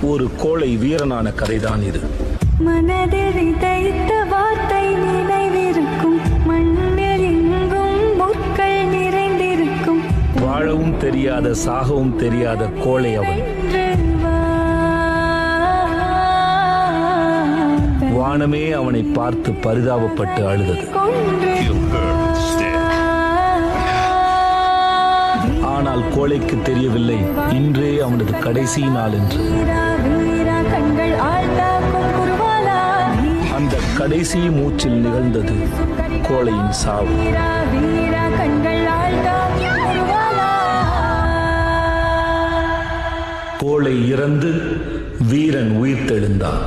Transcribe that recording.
ஒரு கோழை வீரனான கதைதான் இது. மனதில் விதைத்த வார்த்தை நினைவிருக்கும், மண்ணில் எங்கும் முற்கள் நிறைந்திருக்கும். வாழவும் தெரியாத சாகவும் தெரியாத கோழை அவன். வானமே அவனை பார்த்து பரிதாபப்பட்டு அழுதது. ஆனால் கோழைக்கு தெரியவில்லை, இன்றே அவனது கடைசி நாள் என்று. அந்த கடைசி மூச்சில் நிகழ்ந்தது கோழையின் சாவு. கோழை இறந்து வீரன் உயிர்த்தெழுந்தான்.